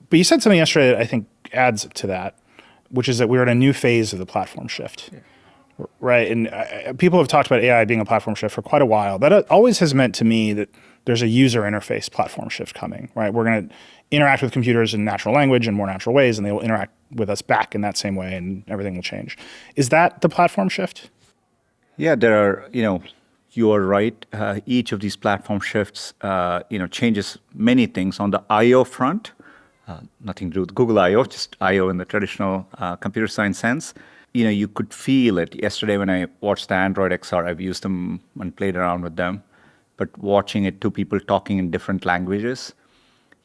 But you said something yesterday that I think adds to that, which is that we're in a new phase of the platform shift. Yeah. Right. And people have talked about AI being a platform shift for quite a while. That always has meant to me that there's a user interface platform shift coming, right? We're going to interact with computers in natural language in more natural ways, and they will interact with us back in that same way, and everything will change. Is that the platform shift? Yeah, there are, you are right. Each of these platform shifts, changes many things on the I/O front. Nothing to do with Google I/O, just I/O in the traditional computer science sense. You could feel it. Yesterday when I watched the Android XR, I've used them and played around with them, but watching it, two people talking in different languages,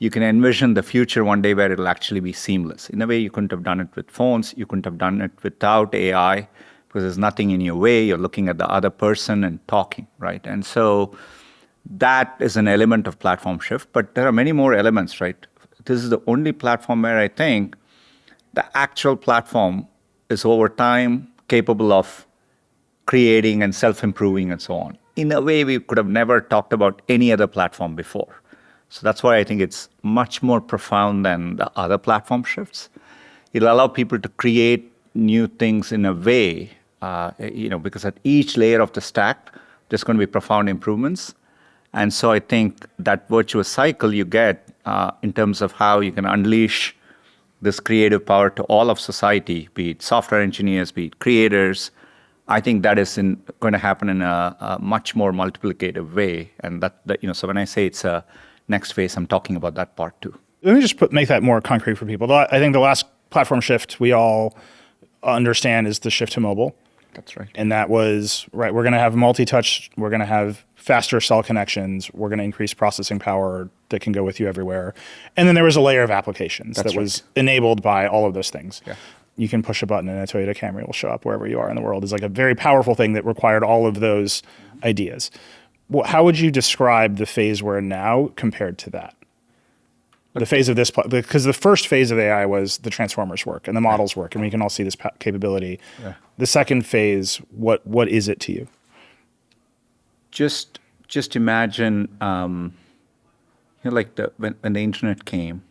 you can envision the future one day where it'll actually be seamless. In a way, you couldn't have done it with phones. You couldn't have done it without AI because there's nothing in your way. You're looking at the other person and talking, right? And so that is an element of platform shift, but there are many more elements, right? This is the only platform where I think the actual platform is over time capable of creating and self-improving and so on. In a way, we could have never talked about any other platform before. So that's why I think it's much more profound than the other platform shifts. It'll allow people to create new things in a way, because at each layer of the stack, there's going to be profound improvements. And so I think that virtuous cycle you get in terms of how you can unleash this creative power to all of society, be it software engineers, be it creators, I think that is going to happen in a much more multiplicative way. And so when I say it's a next phase, I'm talking about that part too. Let me just make that more concrete for people. I think the last platform shift we all understand is the shift to mobile. That's right. And that was, right, we're going to have multi-touch, we're going to have faster cell connections, we're going to increase processing power that can go with you everywhere. And then there was a layer of applications that was enabled by all of those things. Yeah. You can push a button and a Toyota Camry will show up wherever you are in the world. It's like a very powerful thing that required all of those ideas. How would you describe the phase we're in now compared to that? The phase of this, because the first phase of AI was the transformers work and the models work, and we can all see this capability. Yeah. The second phase, what is it to you? Just imagine, like when the internet came,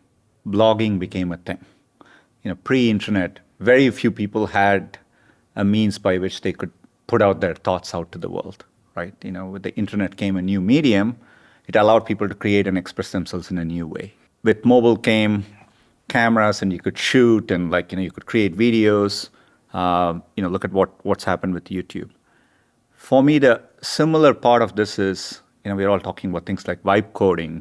blogging became a thing. Pre-internet, very few people had a means by which they could put out their thoughts out to the world, right? With the internet came a new medium, it allowed people to create and express themselves in a new way. With mobile came cameras, and you could shoot, and you could create videos. Look at what's happened with YouTube. For me, the similar part of this is, we're all talking about things like vibe coding.